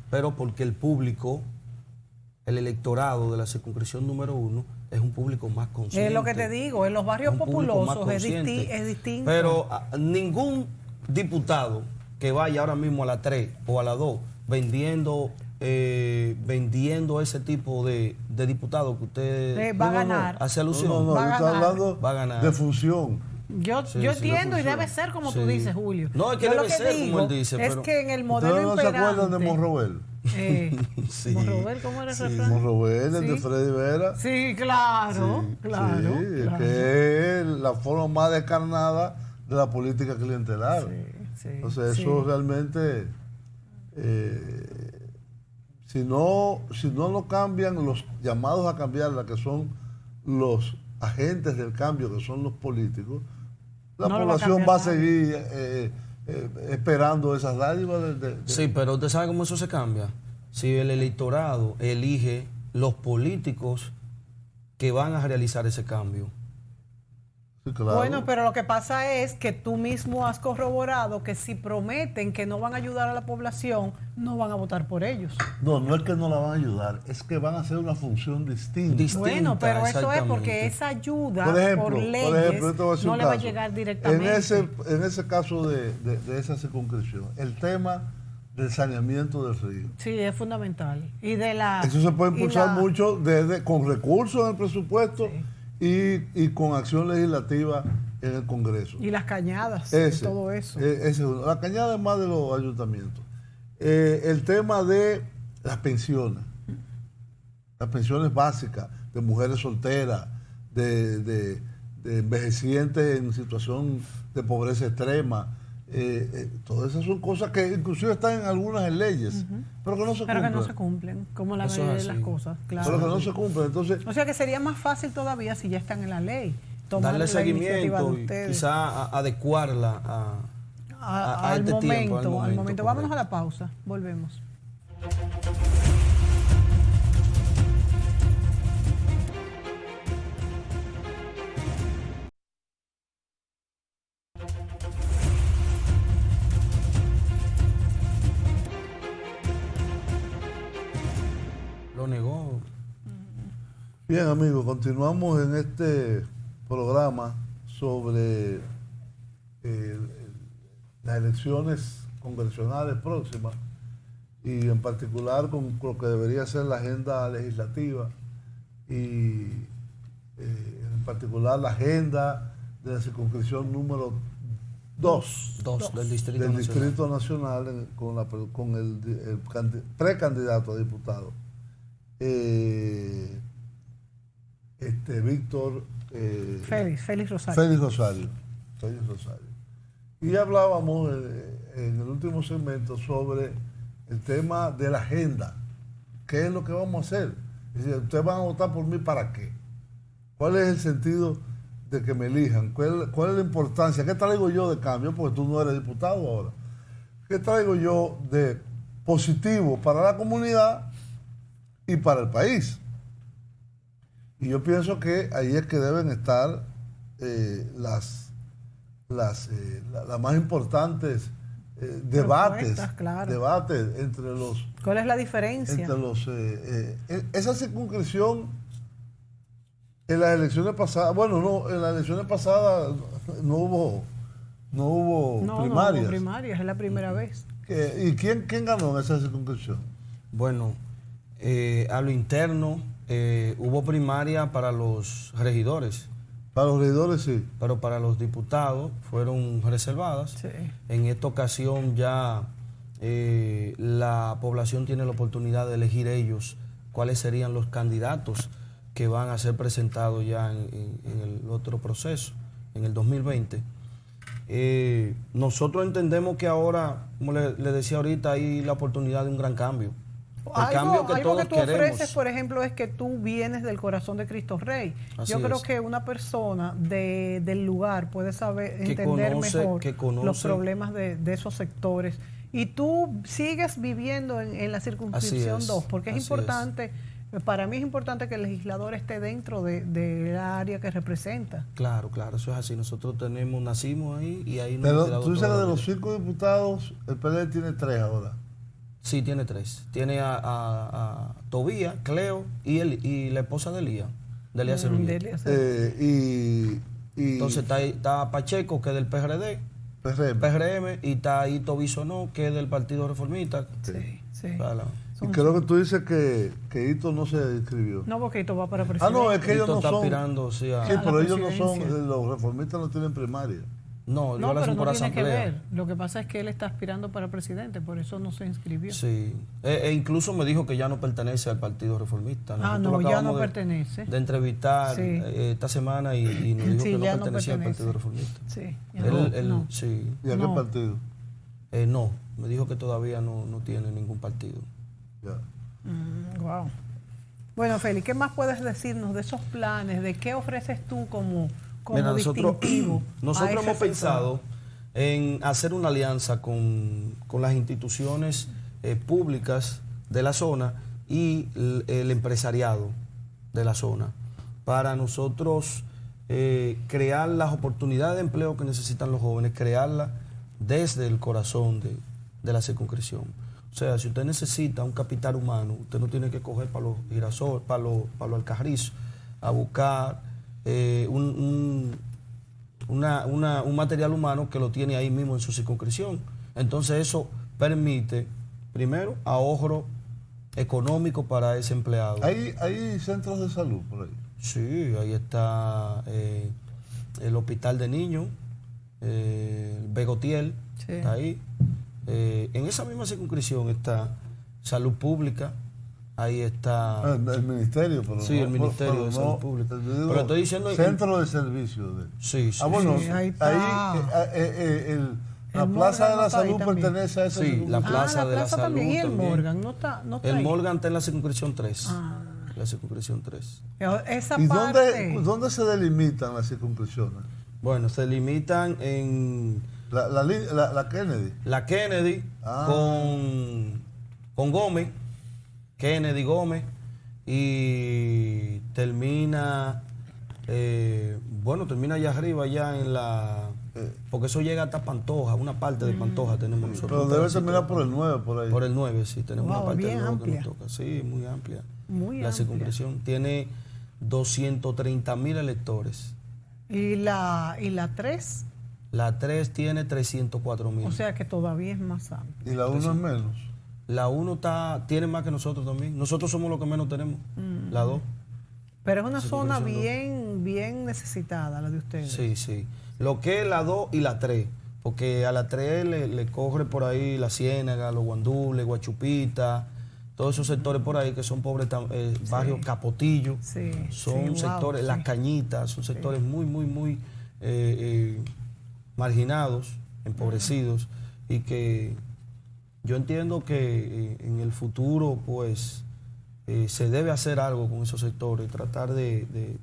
Pero porque el público, el electorado de la circunscripción número 1 es un público más consciente. Es lo que te digo, en los barrios populosos es distinto. Pero ningún diputado que vaya ahora mismo a la 3 o a la 2 vendiendo ese tipo de diputado que usted va a ganar. Hace alusión. Yo estoy hablando de función. Yo entiendo y debe ser como tú dices, Julio. No, es que debe ser como él dice. Es que en el modelo imperante... ¿Ustedes no se acuerdan de Monrobel? Sí. ¿Monrobel cómo era el refrán? Monrobel, el de Freddy Vera. Sí, claro. Que es la forma más descarnada de la política clientelar. Entonces eso realmente... si no lo cambian, los llamados a cambiarla, que son los agentes del cambio, que son los políticos, la población va a seguir esperando esas dádivas. Sí, pero usted sabe cómo eso se cambia. Si el electorado elige los políticos que van a realizar ese cambio. Sí, claro. Bueno, pero lo que pasa es que tú mismo has corroborado que si prometen que no van a ayudar a la población, no van a votar por ellos. No es que no la van a ayudar, es que van a hacer una función distinta. Bueno, pero eso es porque esa ayuda por leyes no le va a llegar directamente. En ese caso de esa circunscripción, el tema del saneamiento del río. Sí, es fundamental. Eso se puede impulsar mucho con recursos en el presupuesto. Sí. Y con acción legislativa en el Congreso. Y las cañadas, todo eso. La cañada es más de los ayuntamientos. El tema de las pensiones básicas, de mujeres solteras, de envejecientes en situación de pobreza extrema. Todas esas son cosas que inclusive están en algunas leyes, pero que no se cumplen. Como la mayoría de las cosas, claro. Pero que no se cumplen. Entonces, o sea que sería más fácil todavía si ya están en la ley. Darle seguimiento y quizá adecuarla al este momento. tiempo. Al momento. Vámonos a la pausa. Volvemos. Bien, amigos, continuamos en este programa sobre las elecciones congresionales próximas y en particular con lo que debería ser la agenda legislativa y en particular la agenda de la circunscripción número 2 del del Distrito Nacional con el precandidato a diputado. Víctor Félix Rosario. Félix Rosario. Y hablábamos en el último segmento sobre el tema de la agenda. ¿Qué es lo que vamos a hacer? Es decir, ¿ustedes van a votar por mí para qué? ¿Cuál es el sentido de que me elijan? ¿Cuál es la importancia? ¿Qué traigo yo de cambio? Porque tú no eres diputado ahora. ¿Qué traigo yo de positivo para la comunidad y para el país? Y yo pienso que ahí es que deben estar las más importantes debates, claro. debates entre los... ¿Cuál es la diferencia? Entre los, esa circunscripción en las elecciones pasadas, bueno, no, en las elecciones pasadas no hubo primarias. No hubo primarias, es la primera vez. ¿Y quién ganó en esa circunscripción? Bueno, a lo interno hubo primaria para los regidores. Para los regidores sí. Pero para los diputados fueron reservadas. Sí. En esta ocasión ya la población tiene la oportunidad de elegir ellos cuáles serían los candidatos que van a ser presentados ya en el otro proceso, en el 2020. Nosotros entendemos que ahora, como le decía ahorita, hay la oportunidad de un gran cambio. Algo que tú ofreces, por ejemplo, es que tú vienes del corazón de Cristo Rey. Yo creo que una persona del lugar puede entender mejor los problemas de esos sectores. Y tú sigues viviendo en la circunscripción 2, porque es importante, para mí es importante que el legislador esté dentro del área que representa. Claro, eso es así. Nosotros nacimos ahí y ahí nos hemos quedado. Pero tú dices que de los 5 diputados, el PLD tiene 3 ahora. Sí, tiene 3. Tiene a Tobías, Cleo y la esposa de Elías Cerulli. Entonces está Pacheco, que es del PRM, y está ahí Tobisonó, que es del Partido Reformista. Sí. Y creo que tú dices que Hito no se inscribió. No, porque Hito va para presidente. No, es que ellos no son... aspirando, sí, pero ellos no son... Los reformistas no tienen primaria. No, pero hacen no por tiene asamblea. que ver. Lo que pasa es que él está aspirando para presidente, por eso no se inscribió. Sí. Incluso me dijo que ya no pertenece al Partido Reformista. Ya no pertenece. De entrevistar esta semana y nos dijo que no pertenecía al Partido Reformista. Sí. Sí. ¿Y a qué partido? No, me dijo que todavía no tiene ningún partido. Ya. Wow. Bueno, Félix, ¿qué más puedes decirnos de esos planes? ¿De qué ofreces tú como distintivo? Nosotros hemos pensado en hacer una alianza con las instituciones públicas de la zona y el empresariado de la zona para nosotros crear las oportunidades de empleo que necesitan los jóvenes, crearlas desde el corazón de la circunscripción. O sea, si usted necesita un capital humano, usted no tiene que coger para los Girasol, para los Alcarrizos, a buscar un material humano que lo tiene ahí mismo en su circunscripción. Entonces eso permite, primero, ahorro económico para ese empleado. ¿Hay centros de salud por ahí? Sí, ahí está el hospital de niños, Begotiel, está ahí. En esa misma circunscripción está salud pública. Ahí está... el ministerio. Sí, el Ministerio de Salud Pública. Pero estoy diciendo... Centro de servicio. Sí. Bueno, sí, ahí está. La Plaza de la Salud pertenece a esa circunscripción. La Plaza de la Salud también. ¿Y el Morgan? ¿No está el ahí? Morgan está en la circunscripción 3. La circunscripción 3. Esa ¿Y parte... dónde se delimitan las circunscripciones? Bueno, se delimitan en... La Kennedy. La Kennedy con Gómez. Kennedy Gómez y termina allá arriba, ya en la... porque eso llega hasta Pantoja, una parte de Pantoja tenemos nosotros. Pero debe terminar por el 9, por ahí. Por el 9, sí, tenemos una parte bien del 9 amplia. que nos toca. Sí, muy amplia. Muy la amplia. circunscripción tiene 230,000 electores. ¿Y la 3? La 3 tiene 304,000. O sea que todavía es más amplia. ¿Y la 1 es menos? La 1 tiene más que nosotros también. Nosotros somos los que menos tenemos. La 2. Pero es una Sí, zona siendo- bien necesitada, la de ustedes. Sí, sí. Lo que es la 2 y la 3. Porque a la 3 le corre por ahí la Ciénaga, los Guandules, Guachupita, todos esos sectores por ahí que son pobres, barrios Capotillo. Sí, Son sí, wow, sectores, sí. Las Cañitas, son sectores muy marginados, empobrecidos, y que yo entiendo que en el futuro pues se debe hacer algo con esos sectores, tratar de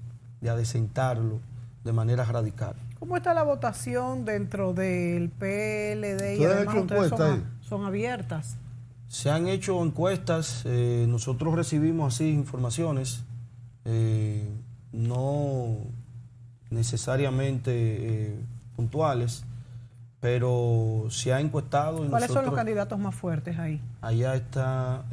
adecentarlo de manera radical. ¿Cómo está la votación dentro del PLD? Y ¿Ustedes han además hecho ustedes encuestas ahí? son abiertas. Se han hecho encuestas, nosotros recibimos así informaciones, no necesariamente puntuales, pero se ha encuestado. Y ¿Cuáles son los nosotros- candidatos más fuertes ahí? Allá está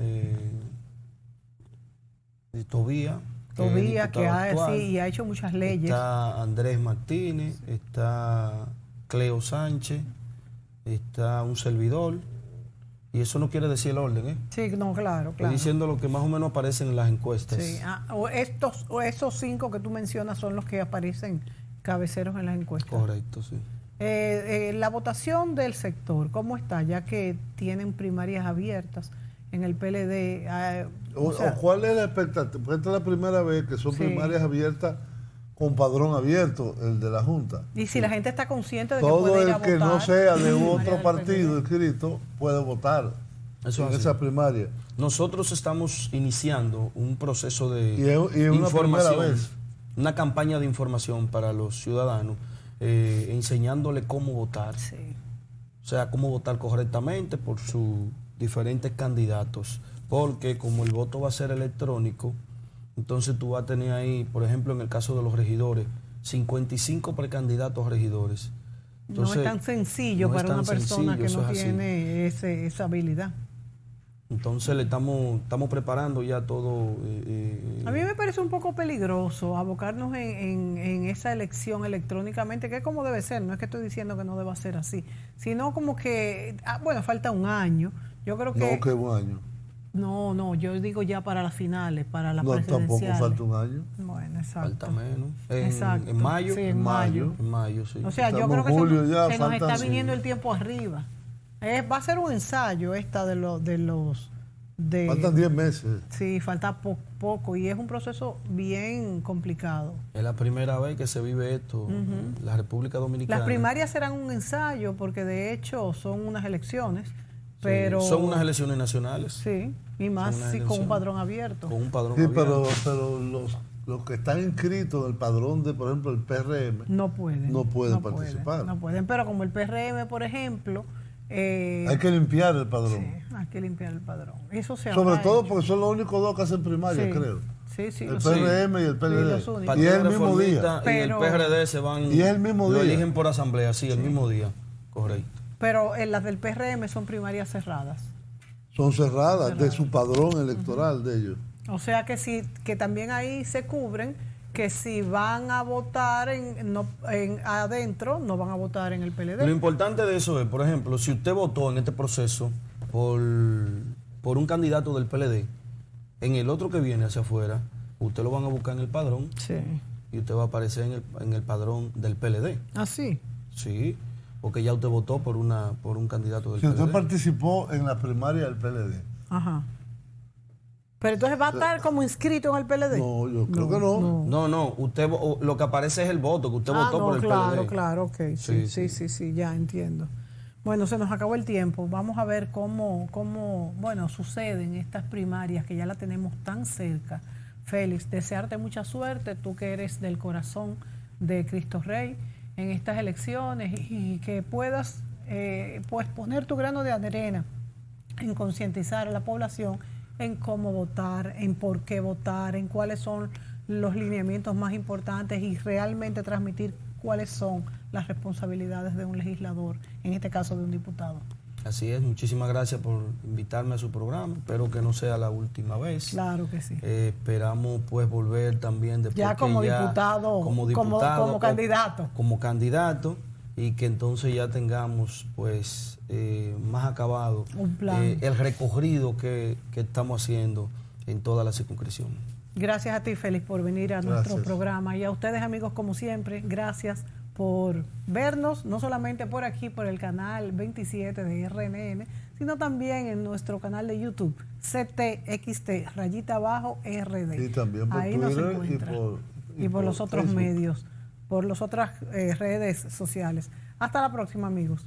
Tobía, que es el Tobía, que diputado ha, actual. sí, y ha hecho muchas leyes. Está Andrés Martínez, está Cleo Sánchez, está un servidor, y eso no quiere decir el orden, ¿eh? Sí, no, claro, Estoy claro. diciendo lo que más o menos aparece en las encuestas. Sí. O esos 5 que tú mencionas son los que aparecen cabeceros en las encuestas. Correcto, sí. La votación del sector, ¿cómo está? Ya que tienen primarias abiertas en el PLD. O ¿Cuál es la expectativa? Porque esta es la primera vez que son Sí. primarias abiertas con padrón abierto, el de la Junta. Y si la gente está consciente de que Todo puede ir a el que votar. no sea de primaria otro del partido PLD. inscrito puede votar Eso en es así. esa primaria. Nosotros estamos iniciando un proceso de Y es una información, primera vez. una campaña de información para los ciudadanos, enseñándole cómo votar. Sí. O sea, cómo votar correctamente por sus diferentes candidatos. Porque como el voto va a ser electrónico, entonces tú vas a tener ahí, por ejemplo, en el caso de los regidores, 55 precandidatos a regidores. Entonces, no es tan sencillo no es para tan una persona sencillo, que eso no es así. tiene esa habilidad. Entonces le estamos preparando ya todo. A mí me parece un poco peligroso abocarnos en esa elección electrónicamente, que es como debe ser. No es que estoy diciendo que no deba ser así, sino como que, bueno, falta un año. Yo creo que... No, que un año. No, yo digo ya para las finales, para las No, tampoco presidenciales. falta un año. Bueno, exacto. Falta menos. Exacto. En mayo. Sí, en mayo. En mayo, sí. O sea, yo Estamos creo que julio se, ya, se nos faltan, está sí. viniendo el tiempo arriba. Va a ser un ensayo esta de los... Faltan 10 meses. Sí, falta poco y es un proceso bien complicado. Es la primera vez que se vive esto en la República Dominicana. Las primarias serán un ensayo porque de hecho son unas elecciones, Sí, pero... son unas elecciones nacionales. Sí, y más Son unas si con un elecciones. padrón abierto. Con un padrón Sí, abierto. pero los que están inscritos en el padrón de, por ejemplo, el PRM, No pueden. No pueden participar. No pueden, pero como el PRM, por ejemplo... hay que limpiar el padrón. Sí, hay que limpiar el padrón. Eso se Sobre habrá todo hecho. porque son los únicos dos que hacen primaria, Sí. creo. Sí, El los- PRM y el PLD. los únicos. y Partido es el mismo Reformista día. y el Pero- PRD se van. Y es el mismo lo día. eligen por asamblea, sí, el mismo día. Correcto. Pero en las del PRM son primarias cerradas. Son cerradas de su padrón electoral de ellos. O sea que sí, que también ahí se cubren que si van a votar adentro, no van a votar en el PLD. Lo importante de eso es, por ejemplo, si usted votó en este proceso por un candidato del PLD, en el otro que viene hacia afuera, usted lo van a buscar en el padrón Sí. y usted va a aparecer en el padrón del PLD. ¿Ah, sí? Sí, porque ya usted votó por un candidato del Si usted PLD. participó en la primaria del PLD. Ajá. Pero entonces va a estar como inscrito en el PLD. No, yo creo que no. No, lo que aparece es el voto, que usted Ah, votó no, por el claro, PLD. claro, ok. Sí, Sí, sí, ya entiendo. Bueno, se nos acabó el tiempo. Vamos a ver cómo suceden estas primarias que ya la tenemos tan cerca. Félix, desearte mucha suerte, tú que eres del corazón de Cristo Rey en estas elecciones y que puedas pues poner tu grano de arena en concientizar a la población en cómo votar, en por qué votar, en cuáles son los lineamientos más importantes y realmente transmitir cuáles son las responsabilidades de un legislador, en este caso de un diputado. Así es, muchísimas gracias por invitarme a su programa. Espero que no sea la última vez. Claro que sí. Esperamos pues volver también después Ya como diputado, como candidato. Como candidato, y que entonces ya tengamos pues más acabado un plan. El recorrido que estamos haciendo en toda la circunscripción. Gracias a ti, Félix, por venir a nuestro programa. Y a ustedes, amigos, como siempre, gracias por vernos, no solamente por aquí, por el canal 27 de RNN, sino también en nuestro canal de YouTube, CTXT_RD. Y también por ahí Twitter nos encuentra. Y por los otros Facebook. medios, por las otras redes sociales. Hasta la próxima, amigos.